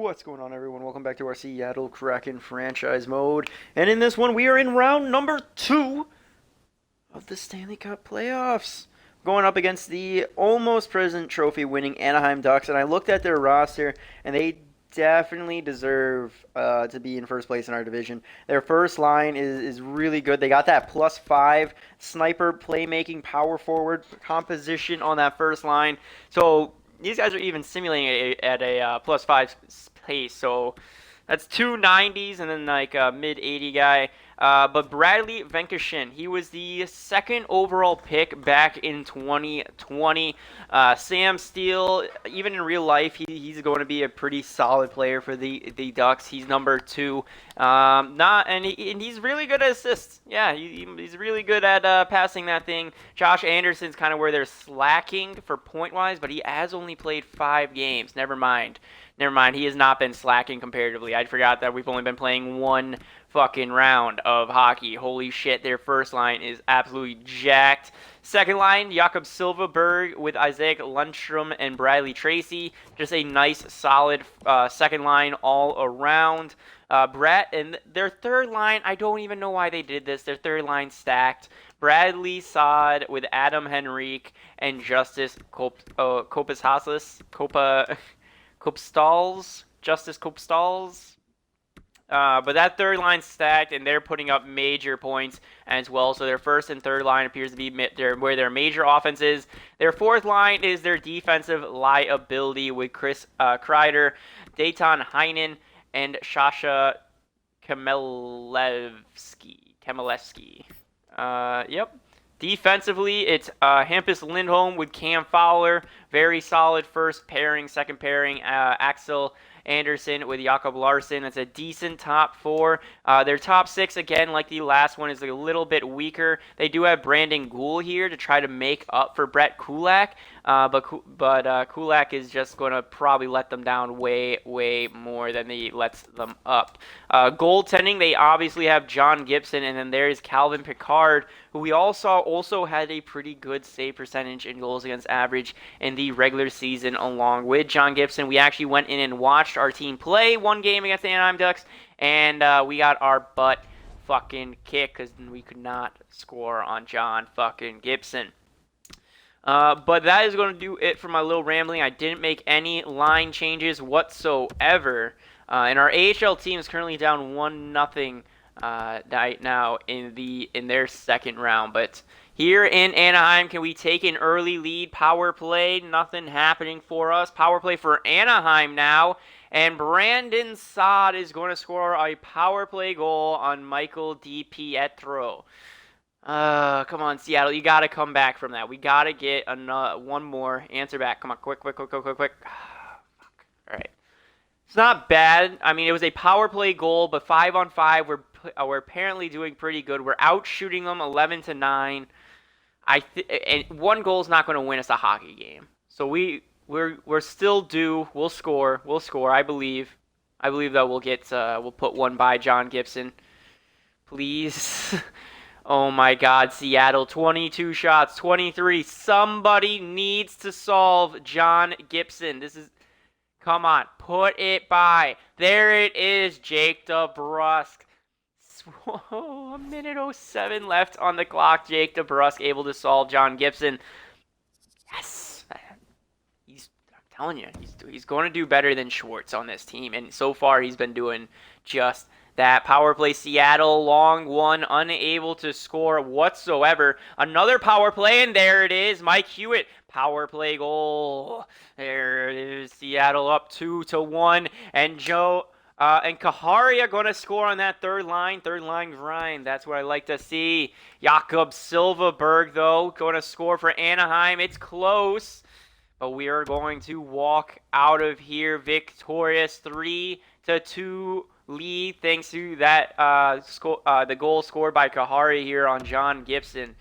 What's going on, everyone? Welcome back to our Seattle Kraken franchise mode. And in this one, we are in round number 2 of the Stanley Cup playoffs. Going up against the almost President Trophy winning Anaheim Ducks. And I looked at their roster, and they definitely deserve to be in first place in our division. Their first line is really good. They got that +5 sniper playmaking power forward composition on that first line. So these guys are even simulating at a +5 pace. So that's 290s and then like a mid-80 guy. But Bradley Venkashin, he was the second overall pick back in 2020. Sam Steele, even in real life, he's going to be a pretty solid player for the Ducks. He's number 2. And he's really good at assists. Yeah, he's really good at passing that thing. Josh Anderson's kind of where they're slacking for point-wise, but he has only played 5 games. Never mind. He has not been slacking comparatively. I forgot that we've only been playing one fucking round of hockey. Holy shit, their first line is absolutely jacked. Second line, Jakob Silfverberg with Isaac Lundstrom and Bradley Tracy. Just a nice, solid second line all around. Brett, and their third line, I don't even know why they did this. Their third line stacked. Bradley Saad with Adam Henrique and Justice Justice Kopstals. But that third line stacked, and they're putting up major points as well. So their first and third line appears to be where their major offense is. Their fourth line is their defensive liability with Chris Kreider, Dayton Heinen, and Sasha Kamelevsky. Yep. Defensively, it's Hampus Lindholm with Cam Fowler. Very solid first pairing. Second pairing, Axel Anderson with Jakob Larsson. That's a decent top 4. Their top 6, again, like the last one, is a little bit weaker. They do have Brandon Gould here to try to make up for Brett Kulak. But Kulak is just going to probably let them down way, way more than he lets them up. Goaltending, they obviously have John Gibson, and then there's Calvin Pickard, who we all saw also had a pretty good save percentage in goals against average in the regular season along with John Gibson. We actually went in and watched our team play one game against the Anaheim Ducks, and we got our butt fucking kicked because we could not score on John fucking Gibson. But that is going to do it for my little rambling. I didn't make any line changes whatsoever. And our AHL team is currently down 1-0 right now in their second round. But here in Anaheim, can we take an early lead? Power play, nothing happening for us. Power play for Anaheim now. And Brandon Saad is going to score a power play goal on Michael Dipietro. Come on, Seattle. You got to come back from that. We got to get one more answer back. Come on, quick. Fuck. All right. It's not bad. I mean, it was a power play goal, but 5-on-5, we're apparently doing pretty good. We're out shooting them 11-9. And one goal is not going to win us a hockey game. So we're still due. We'll score. I believe that we'll put one by John Gibson. Please. Oh my God, Seattle, 22 shots, 23. Somebody needs to solve John Gibson. Come on, put it by. There it is, Jake DeBrusk. Whoa, a minute 07 left on the clock. Jake DeBrusk able to solve John Gibson. Yes. I'm telling you, he's going to do better than Schwartz on this team. And so far, he's been doing just that. Power play, Seattle, long one, unable to score whatsoever. Another power play, and there it is. Mike Hewitt, power play goal. There it is. Seattle up 2-1, and and Kaharia going to score on that third line grind. That's what I like to see. Jakob Silfverberg, though, going to score for Anaheim. It's close, but we are going to walk out of here victorious, 3-2 lead, thanks to that the goal scored by Kahari here on John Gibson.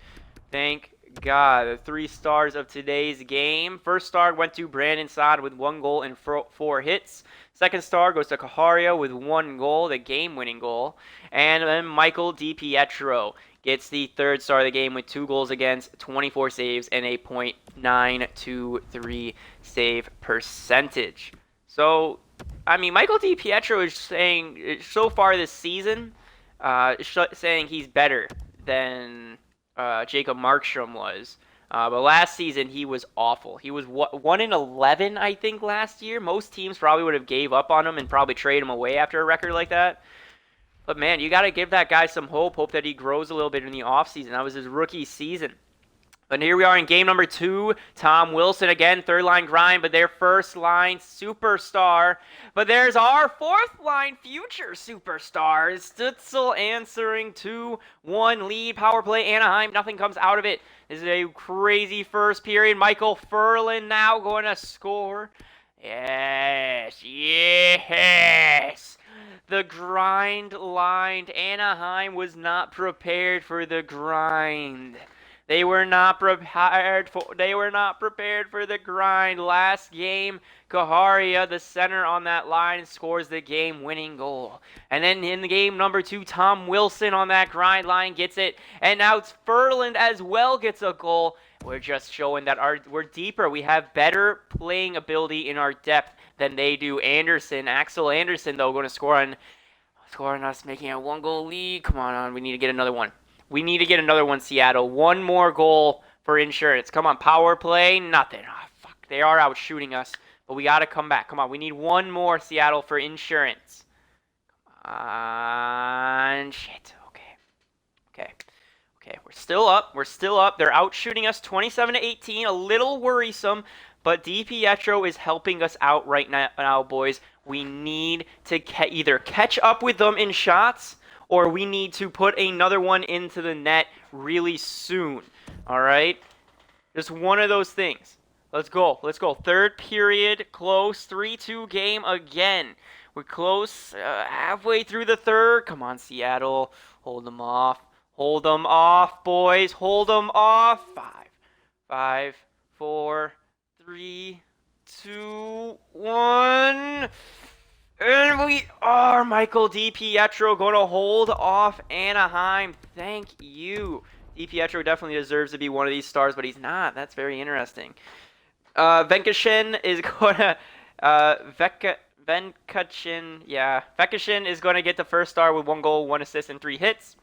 Thank God. The 3 stars of today's game. First star went to Brandon Saad with 1 goal and 4 hits. Second star goes to Kaharia with 1 goal, the game-winning goal. And then Michael Dipietro gets the third star of the game with 2 goals against, 24 saves, and a .923 save percentage. So I mean, Michael Dipietro is saying so far this season, saying he's better than Jacob Markstrom was. But last season he was awful. He was 1-11, I think, last year. Most teams probably would have gave up on him and probably trade him away after a record like that. But man, you got to give that guy some hope. Hope that he grows a little bit in the offseason. That was his rookie season. But here we are in game number 2. Tom Wilson again, third line grind, but their first line superstar. But there's our fourth line future superstar. Stützle answering 2-1 lead. Power play Anaheim. Nothing comes out of it. This is a crazy first period. Michael Ferland now going to score. Yes, yes. The grind lined. Anaheim was not prepared for the grind. They were not prepared for the grind. Last game, Kaharia, the center on that line, scores the game-winning goal. And then in the game number 2, Tom Wilson on that grind line gets it. And now it's Ferland as well gets a goal. We're just showing that we're deeper. We have better playing ability in our depth than they do. Axel Anderson, though, going to score on us, making a 1-goal lead. Come on, we need to get another one. We need to get another one, Seattle. One more goal for insurance. Come on, power play, nothing. Oh, fuck, they are out shooting us, but we got to come back. Come on, we need one more, Seattle, for insurance. Come on, shit. Okay, we're still up. They're out shooting us 27-18, a little worrisome, but Dipietro is helping us out right now, boys. We need to either catch up with them in shots, or we need to put another one into the net really soon. All right? Just one of those things. Let's go. Third period, close. 3-2 game again. We're close, halfway through the third. Come on, Seattle. Hold them off. Hold them off, boys. Hold them off. 5, 4, 3, 2, 1. And we are Michael Dipietro going to hold off Anaheim. Thank you. Dipietro definitely deserves to be one of these stars, but he's not. That's very interesting. Venkashin is going to... Venkashin is going to get the first star with 1 goal, 1 assist, and 3 hits.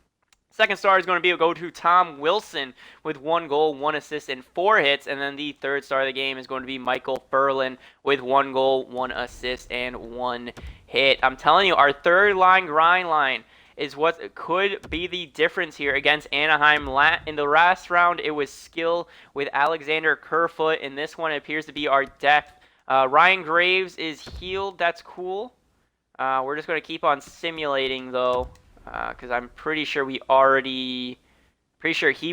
Second star is going to go to Tom Wilson with 1 goal, 1 assist, and 4 hits. And then the third star of the game is going to be Michael Ferland with 1 goal, 1 assist, and 1 hit. I'm telling you, our third line grind line is what could be the difference here against Anaheim. In the last round, it was skill with Alexander Kerfoot. In this one, it appears to be our depth. Ryan Graves is healed. That's cool. We're just going to keep on simulating, though. Because I'm pretty sure he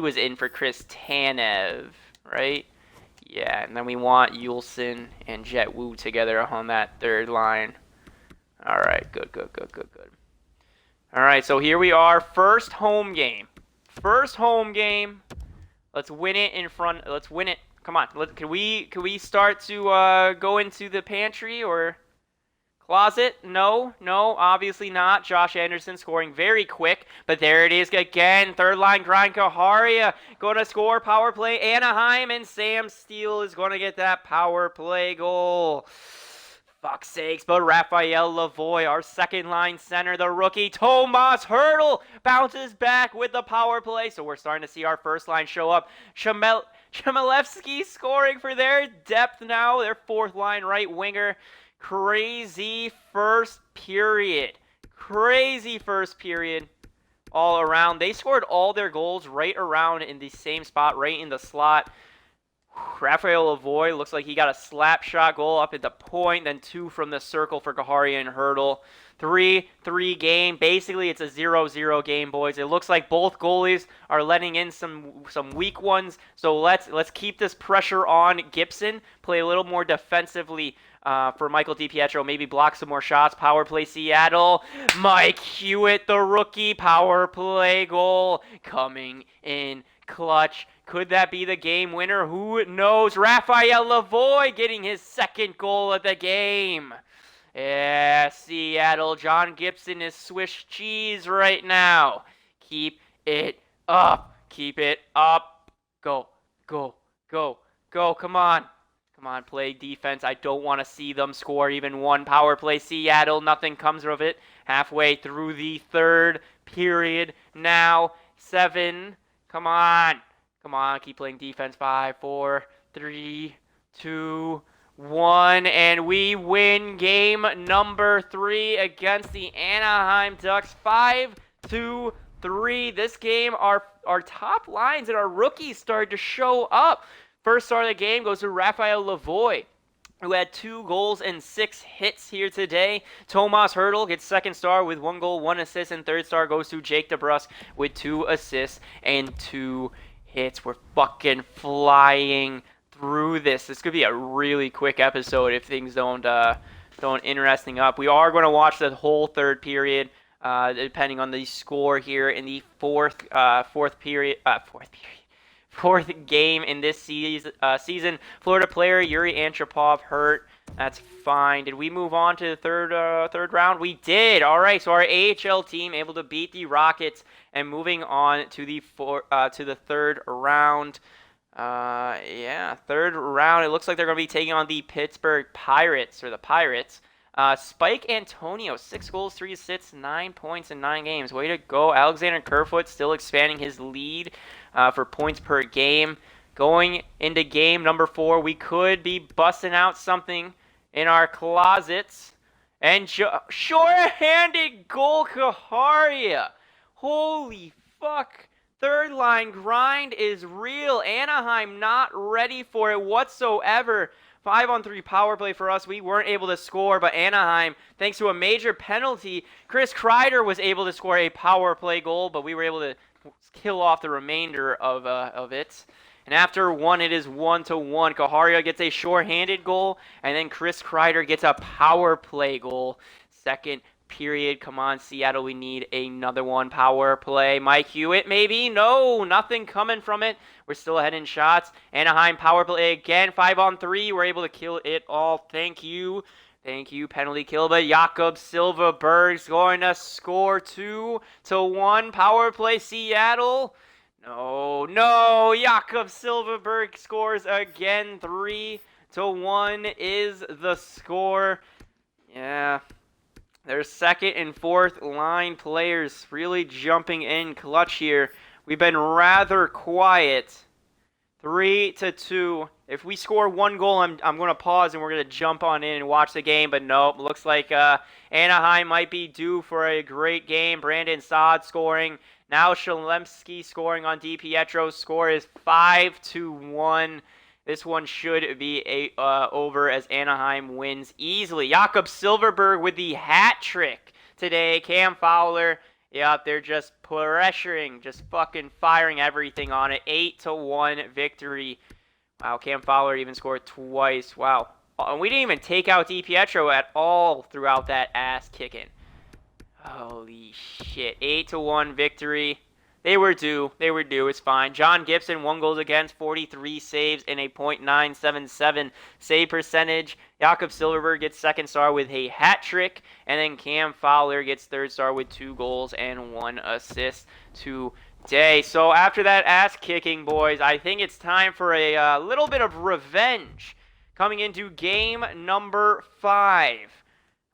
was in for Chris Tanev, right? Yeah, and then we want Yulson and Jet Wu together on that third line. All right, good. All right, so here we are, first home game. Let's win it Let's win it. Come on. Can we start to go into the pantry or closet? No, obviously not. Josh Anderson scoring very quick, but there it is again. Third line grind. Kaharia going to score power play Anaheim, and Sam Steele is going to get that power play goal. Fuck's sakes, but Raphael Lavoie, our second line center, the rookie Tomas Hertl bounces back with the power play. So we're starting to see our first line show up. Chmelevski scoring for their depth now, their fourth line right winger. Crazy first period all around. They scored all their goals right around in the same spot, right in the slot. Raphael Lavoie looks like he got a slap shot goal up at the point, then 2 from the circle for Kaharia and Hertl. 3-3 game. Basically, it's a 0-0 game, boys. It looks like both goalies are letting in some weak ones. So let's keep this pressure on Gibson. Play a little more defensively for Michael Dipietro. Maybe block some more shots. Power play Seattle. Mike Hewitt, the rookie, power play goal coming in clutch. Could that be the game winner? Who knows? Raphael Lavoie getting his second goal of the game. Yeah, Seattle. John Gibson is Swiss cheese right now. Keep it up. Go. Come on. Come on, play defense. I don't want to see them score even one power play. Seattle, nothing comes of it. Halfway through the third period now. 7. Come on. Come on, keep playing defense. 5, 4, 3, 2, 1. And we win game number 3 against the Anaheim Ducks. 5-3. This game, our top lines and our rookies started to show up. First star of the game goes to Raphael Lavoie, who had 2 goals and 6 hits here today. Tomas Hertl gets second star with 1 goal, 1 assist, and third star goes to Jake DeBrusk with 2 assists and 2 hits. We're fucking flying through this. This could be a really quick episode if things don't interesting up. We are going to watch the whole third period, depending on the score here in the fourth game in this season. Florida player Yuri Antropov hurt. That's fine. Did we move on to the third round? We did. All right. So our AHL team able to beat the Rockets and moving on to the third round. Third round. It looks like they're going to be taking on the Pittsburgh Pirates or the Pirates. Spike Antonio, 6 goals, 3 assists, 9 points in 9 games. Way to go. Alexander Kerfoot still expanding his lead for points per game. Going into game number 4, we could be busting out something in our closets. And short-handed goal, Kaharia. Holy fuck. Third line grind is real. Anaheim not ready for it whatsoever. 5-on-3 power play for us. We weren't able to score, but Anaheim, thanks to a major penalty, Chris Kreider was able to score a power play goal, but we were able to kill off the remainder of it. And after 1, it is 1-1. Kaharia gets a shorthanded goal, and then Chris Kreider gets a power play goal. Second period. Come on, Seattle, we need another one. Power play. Mike Hewitt, maybe? No, nothing coming from it. We're still ahead in shots. Anaheim power play again. 5-on-3. We're able to kill it all. Thank you. Thank you. Penalty kill, but Jakob Silfverberg's going to score 2-1. Power play, Seattle. No. Jakob Silfverberg scores again. 3-1 is the score. Yeah. Their second and fourth line players really jumping in clutch here. We've been rather quiet. 3-2. If we score 1 goal, I'm going to pause and we're going to jump on in and watch the game. But nope, looks like Anaheim might be due for a great game. Brandon Saad scoring. Now Shalemsky scoring on Dipietro. Score is 5-1. This one should be over as Anaheim wins easily. Jakob Silfverberg with the hat trick today. Cam Fowler, yep, they're just pressuring, just fucking firing everything on it. 8-1 victory. Wow, Cam Fowler even scored twice. Wow. And we didn't even take out Dipietro at all throughout that ass kicking. Holy shit. 8-1 victory. They were due. It's fine. John Gibson, 1 goal against, 43 saves, and a .977 save percentage. Jakob Silfverberg gets second star with a hat trick. And then Cam Fowler gets third star with 2 goals and 1 assist today. So after that ass kicking, boys, I think it's time for a little bit of revenge. Coming into game number 5.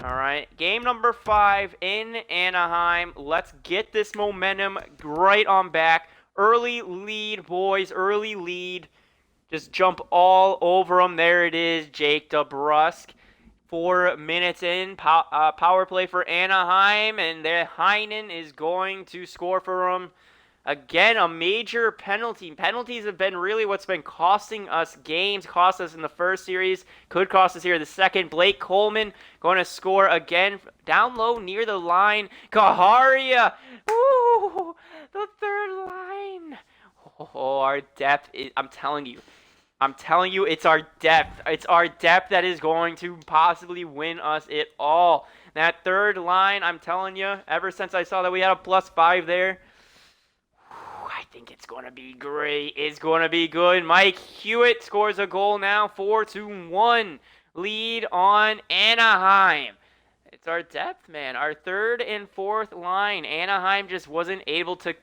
All right, game number 5 in Anaheim. Let's get this momentum right on back. Early lead, boys, early lead. Just jump all over them. There it is, Jake DeBrusk. 4 minutes in, power play for Anaheim, and Heinen is going to score for them. Again, a major penalty. Penalties have been really what's been costing us games. Cost us in the first series. Could cost us here the second. Blake Coleman going to score again. Down low near the line. Kaharia. Ooh, the third line. Oh, our depth. I'm telling you, it's our depth. It's our depth that is going to possibly win us it all. That third line, I'm telling you, ever since I saw that we had a +5 there, I think it's going to be great. It's going to be good. Mike Hewitt scores a goal now. 4-1 lead on Anaheim. It's our depth, man. Our third and fourth line. Anaheim just wasn't able to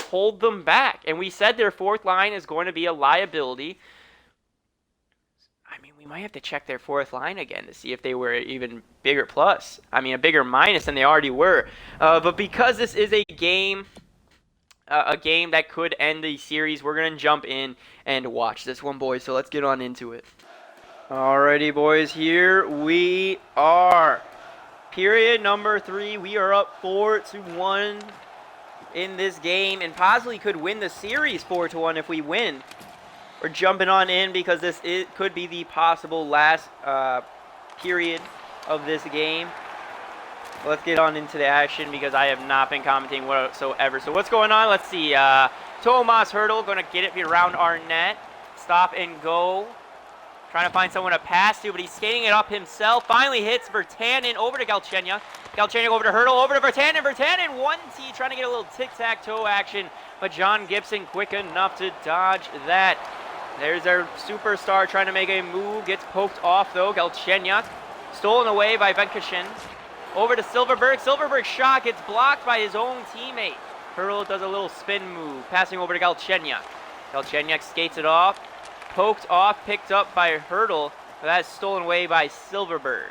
hold them back. And we said their fourth line is going to be a liability. might have to check their fourth line again to see if they were even bigger plus. I mean, a bigger minus than they already were. But because this is a game that could end the series, we're going to jump in and watch this one, boys. So let's get on into it. Alrighty, boys, here we are. Period number 3. We are up 4-1 in this game and possibly could win the series 4-1 if we win. We're jumping on in because this could be the possible last period of this game. Let's get on into the action because I have not been commenting whatsoever. So what's going on? Let's see. Tomas Hertl going to get it around our net. Stop and go. Trying to find someone to pass to, but he's skating it up himself. Finally hits Virtanen over to Galchenyuk. Galchenyuk over to Hertl, over to Virtanen. Virtanen 1T, trying to get a little tic-tac-toe action, but John Gibson quick enough to dodge that. There's our superstar trying to make a move. Gets poked off, though. Galchenyuk stolen away by Venkashin. Over to Silverberg. Silverberg's shot gets blocked by his own teammate. Hertl does a little spin move, passing over to Galchenyuk. Galchenyuk skates it off. Poked off, picked up by Hertl, but that's stolen away by Silverberg.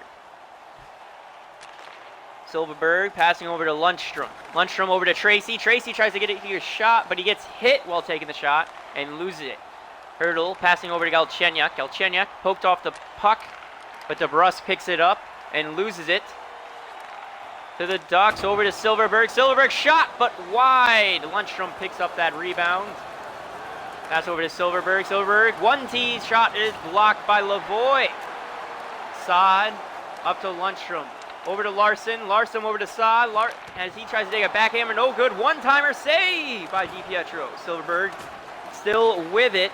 Silverberg passing over to Lundstrom. Lundstrom over to Tracy. Tracy tries to get a shot, but he gets hit while taking the shot and loses it. Hertl passing over to Galchenyuk. Galchenyuk poked off the puck, but DeBrus picks it up and loses it. To the Ducks, over to Silverberg. Silverberg shot, but wide. Lundstrom picks up that rebound. Pass over to Silverberg. Silverberg, 1T shot is blocked by Lavoie. Saad up to Lundstrom. Over to Larson. Larson over to Saad. As he tries to take a backhammer, no good. One-timer save by Dipietro. Silverberg still with it.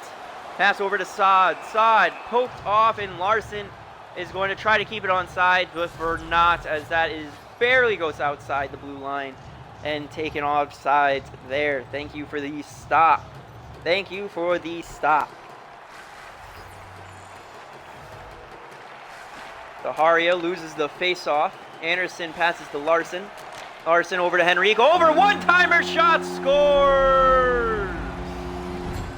Pass over to Saad. Saad poked off, and Larson is going to try to keep it onside, but for not, as that is barely goes outside the blue line and taken offside there. Thank you for the stop. Thank you for the stop. Zaharia loses the face-off. Anderson passes to Larson. Larson over to Henrique. Over, one-timer shot, scores!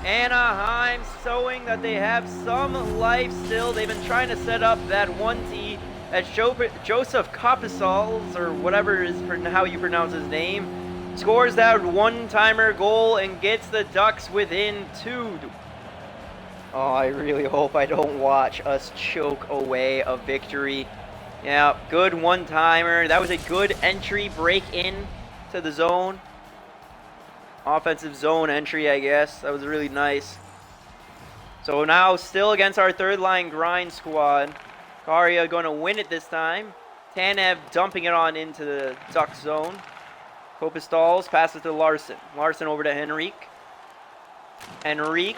Anaheim showing that they have some life still. They've been trying to set up that 1T as Joseph Kopisals, or whatever is how you pronounce his name, scores that one-timer goal and gets the Ducks within 2. Oh, I really hope I don't watch us choke away a victory. Yeah, good one-timer. That was a good entry, break in to the zone. Offensive zone entry, I guess. That was really nice. So now still against our third-line grind squad. Karia going to win it this time. Tanev dumping it on into the Duck zone. Kopistals passes to Larson. Larson over to Henrique. Henrique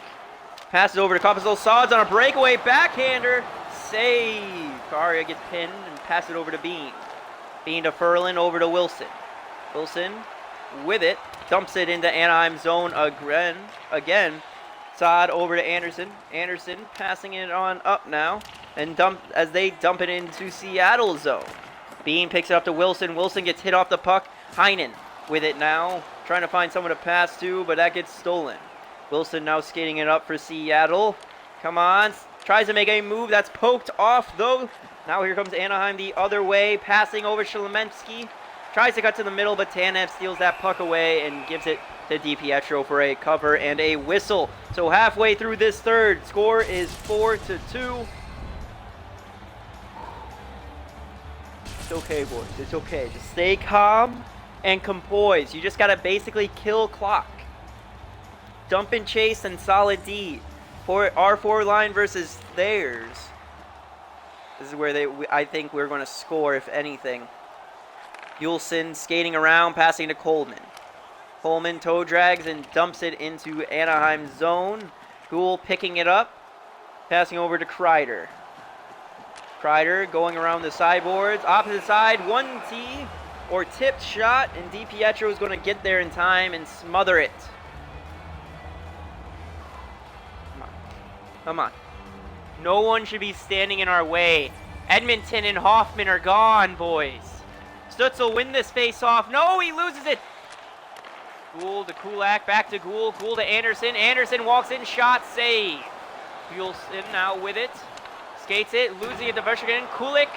passes over to Kopistals. Saad's on a breakaway backhander. Save. Karia gets pinned and passes it over to Bean. Bean to Ferland, over to Wilson. Wilson with it. Dumps it into Anaheim zone again. Saad over to Anderson. Anderson passing it on up now. And as they dump it into Seattle zone. Bean picks it up to Wilson. Wilson gets hit off the puck. Heinen with it now, trying to find someone to pass to, but that gets stolen. Wilson now skating it up for Seattle. Come on, tries to make a move that's poked off though. Now here comes Anaheim the other way, passing over Shlomensky. Tries to cut to the middle, but Tanev steals that puck away and gives it to Dipietro for a cover and a whistle. So halfway through this third, score is 4-2. It's okay, boys. It's okay. Just stay calm and composed. You just got to basically kill clock. Dump and chase and solid D. For our four line versus theirs. This is where I think we're going to score, if anything. Yulson skating around, passing to Coleman. Coleman toe drags and dumps it into Anaheim zone. Gould picking it up, passing over to Kreider. Kreider going around the sideboards. Opposite side, 1T or tipped shot, and Dipietro is going to get there in time and smother it. Come on. Come on. No one should be standing in our way. Edmonton and Hoffman are gone, boys. Stutz will win this face-off. No, he loses it. Gould to Kulak, back to Gould. Gould to Anderson. Anderson walks in, shot, save. Yulson now with it. Skates it, losing it to Veshikin. Kulik,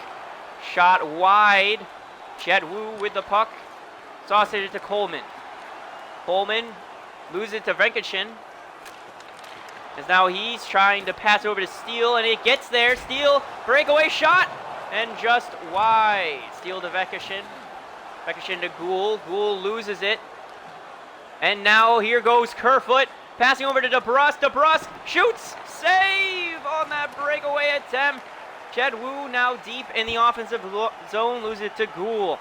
shot wide. Jed Wu with the puck. Sausage it to Coleman. Coleman loses it to Venkichin. As now he's trying to pass over to Steele, and it gets there. Steele, breakaway shot, and just wide. Steele to Venkichin. Venkichin to Gould. Gould loses it. And now here goes Kerfoot, passing over to DeBrusk. DeBrusk shoots, save on that breakaway attempt. Jed Wu now deep in the offensive zone, loses it to Gould.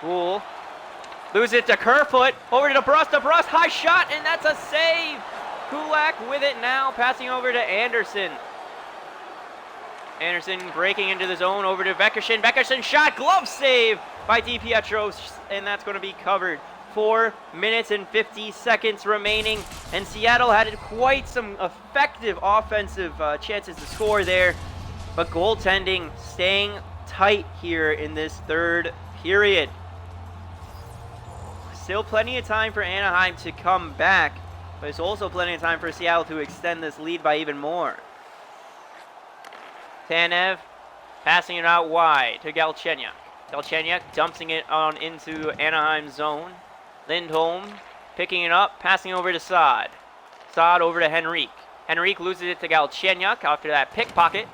Gould loses it to Kerfoot, over to DeBrusk. DeBrusk, high shot, and that's a save. Kulak with it now, passing over to Anderson. Anderson breaking into the zone, over to Venkichin. Venkichin shot, glove save by Dipietro, and that's going to be covered. 4 minutes and 50 seconds remaining, and Seattle had quite some effective offensive chances to score there, but goaltending staying tight here in this third period. Still plenty of time for Anaheim to come back, but it's also plenty of time for Seattle to extend this lead by even more. Tanev passing it out wide to Galchenyuk. Galchenyuk dumping it on into Anaheim zone. Lindholm picking it up, passing over to Saad. Saad over to Henrique. Henrique loses it to Galchenyuk after that pickpocket.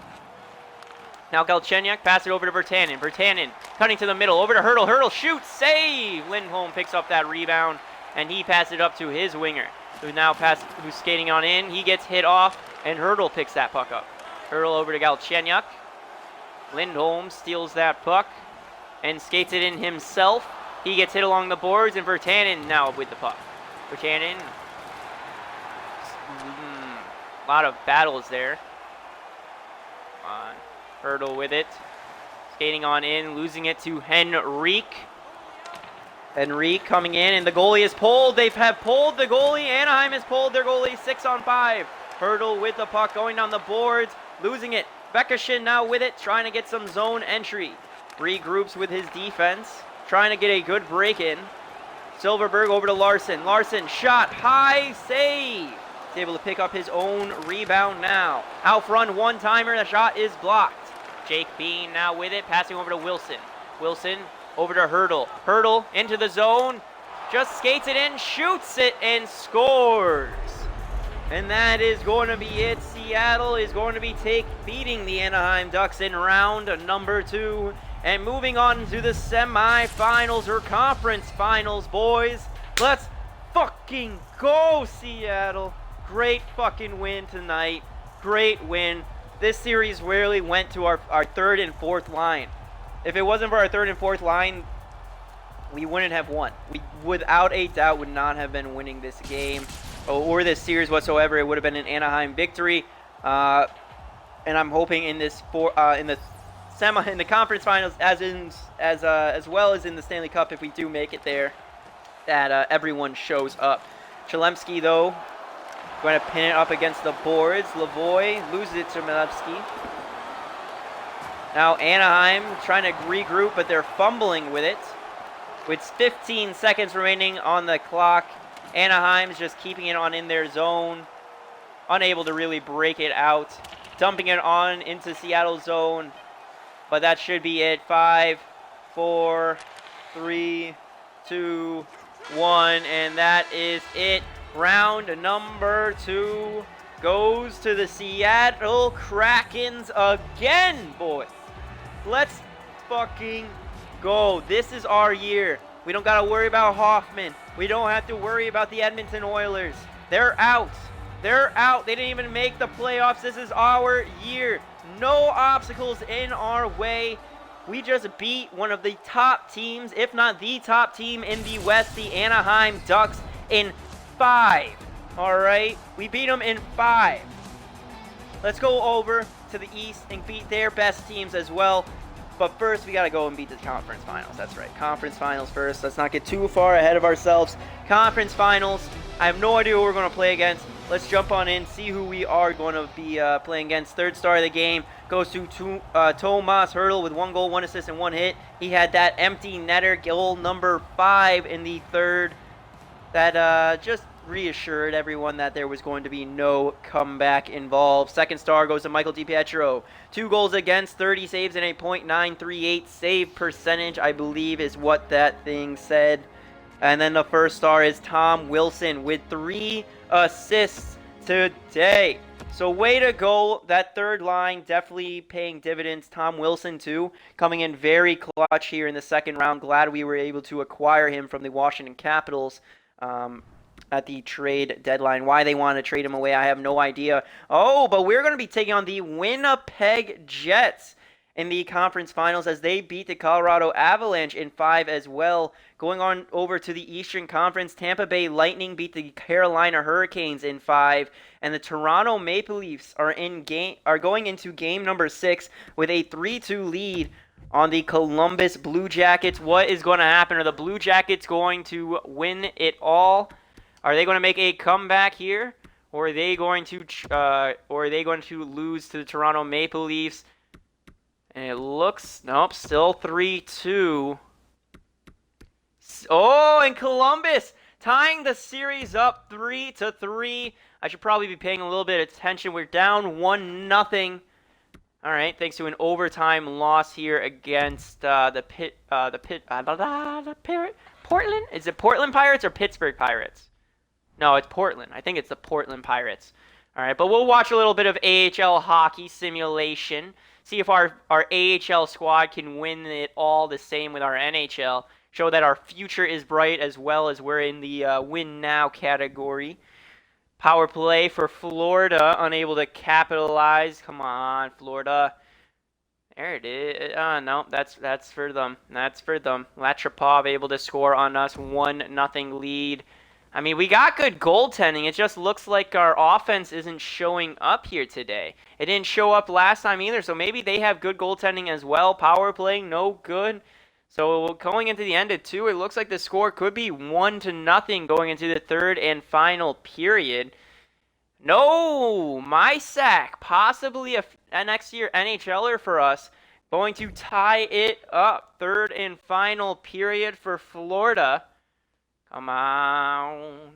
Now Galchenyuk passes it over to Virtanen. Virtanen cutting to the middle, over to Hurdle. Hurdle shoots, save! Lindholm picks up that rebound, and he passes it up to his winger, who's skating on in. He gets hit off, and Hurdle picks that puck up. Hurdle over to Galchenyuk. Lindholm steals that puck and skates it in himself. He gets hit along the boards, and Virtanen now with the puck. Virtanen, a lot of battles there. Hurdle with it. Skating on in, losing it to Henrique. Henrique coming in, and the goalie is pulled. They have pulled the goalie. Anaheim has pulled their goalie 6-on-5. Hurdle with the puck, going down the boards, losing it. Venkichin now with it, trying to get some zone entry. Regroups with his defense, trying to get a good break in. Silverberg over to Larson. Larson shot high, save. He's able to pick up his own rebound now. Out front, one-timer, the shot is blocked. Jake Bean now with it, passing over to Wilson. Wilson over to Hurdle. Hurdle into the zone, just skates it in, shoots it, and scores. And that is going to be it. Seattle is going to be beating the Anaheim Ducks in round number 2. And moving on to the semifinals or conference finals, boys. Let's fucking go, Seattle. Great fucking win tonight. Great win. This series really went to our third and fourth line. If it wasn't for our third and fourth line, we wouldn't have won. We, without a doubt, would not have been winning this game or this series whatsoever. It would have been an Anaheim victory. And I'm hoping in this in the conference finals, as well as in the Stanley Cup, if we do make it there, that everyone shows up. Chalemsky, though, going to pin it up against the boards. Lavoie loses it to Chalemsky. Now Anaheim trying to regroup, but they're fumbling with it. With 15 seconds remaining on the clock, Anaheim's just keeping it on in their zone, unable to really break it out, dumping it on into Seattle's zone. But that should be it. 5, 4, 3, 2, 1, and that is it. Round number 2 goes to the Seattle Krakens again, boys. Let's fucking go. This is our year. We don't got to worry about Hoffman. We don't have to worry about the Edmonton Oilers. They're out. They're out. They didn't even make the playoffs. This is our year. No obstacles in our way. We just beat one of the top teams, if not the top team in the West, the Anaheim Ducks, in 5. All right? We beat them in 5. Let's go over to the East and beat their best teams as well. But first, we got to go and beat the conference finals. That's right. Conference finals first. Let's not get too far ahead of ourselves. Conference finals. I have no idea who we're going to play against. Let's jump on in, see who we are going to be playing against. Third star of the game goes to Tomas Hurdle with 1 goal, 1 assist, and 1 hit. He had that empty netter goal number 5 in the third that just reassured everyone that there was going to be no comeback involved. Second star goes to Michael Dipietro. 2 goals against, 30 saves, and a .938 save percentage, I believe is what that thing said. And then the first star is Tom Wilson with 3 assists today. So way to go. That third line definitely paying dividends. Tom Wilson, too, coming in very clutch here in the second round. Glad we were able to acquire him from the Washington Capitals at the trade deadline. Why they want to trade him away, I have no idea. Oh, but we're going to be taking on the Winnipeg Jets in the conference finals as they beat the Colorado Avalanche in 5 as well. Going on over to the Eastern Conference, Tampa Bay Lightning beat the Carolina Hurricanes in 5, and the Toronto Maple Leafs are going into game number 6 with a 3-2 lead on the Columbus Blue Jackets. What is going to happen? Are the Blue Jackets going to win it all? Are they going to make a comeback here, or are they going to lose to the Toronto Maple Leafs? And it looks, nope, still 3-2. Oh, and Columbus tying the series up 3-3. I should probably be paying a little bit of attention. We're down 1-0. All right, thanks to an overtime loss here against Portland. Is it Portland Pirates or Pittsburgh Pirates? No, it's Portland. I think it's the Portland Pirates. All right, but we'll watch a little bit of AHL hockey simulation. See if our AHL squad can win it all the same with our NHL. Show that our future is bright as well as we're in the win now category. Power play for Florida, unable to capitalize. Come on, Florida. There it is. No, that's for them. That's for them. Latchapov able to score on us. 1-0 lead. I mean, we got good goaltending. It just looks like our offense isn't showing up here today. It didn't show up last time either, so maybe they have good goaltending as well. Power play, no good. So going into the end of 2, it looks like the score could be 1-0 going into the third and final period. No, my sack, possibly a next year NHLer for us, going to tie it up. Third and final period for Florida. Come on.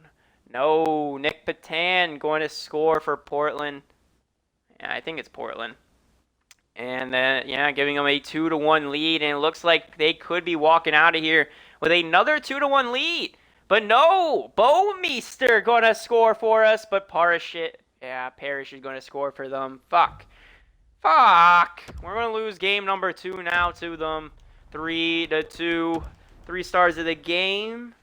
No, Nick Patan going to score for Portland. Yeah, I think it's Portland. And then, yeah, giving them a 2-1 lead. And it looks like they could be walking out of here with another 2-1 lead. But no, Bouwmeester going to score for us. But Parrish is going to score for them. Fuck. We're going to lose game number 2 now to them. 3-2. 3 stars of the game.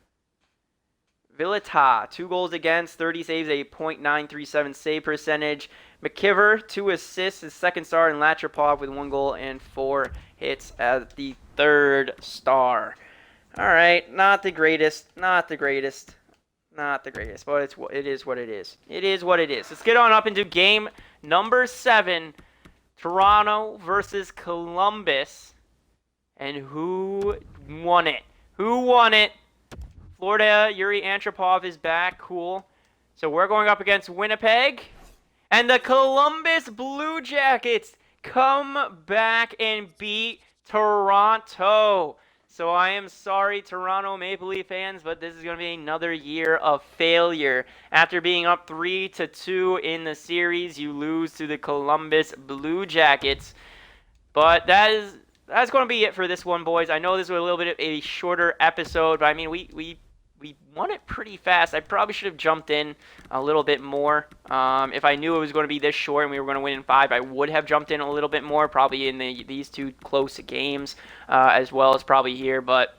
Villata, 2 goals against, 30 saves, a .937 save percentage. McKiver, 2 assists, his second star, and Latchapov with 1 goal and 4 hits as the third star. All right, not the greatest, but it is what it is. It is what it is. Let's get on up into game number 7, Toronto versus Columbus. And who won it? Florida, Yuri Antropov is back. Cool. So we're going up against Winnipeg. And the Columbus Blue Jackets come back and beat Toronto. So I am sorry, Toronto Maple Leaf fans, but this is going to be another year of failure. After being up 3-2 in the series, you lose to the Columbus Blue Jackets. But that's going to be it for this one, boys. I know this was a little bit of a shorter episode, but I mean, we won it pretty fast. I probably should have jumped in a little bit more. If I knew it was going to be this short and we were going to win in 5, I would have jumped in a little bit more, probably in these 2 close games, as well as probably here. But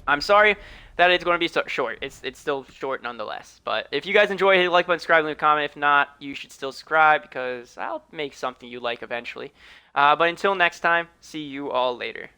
I'm sorry that it's going to be so short. It's still short nonetheless. But if you guys enjoy, hit the like button, subscribe, leave a comment. If not, you should still subscribe because I'll make something you like eventually. But until next time, see you all later.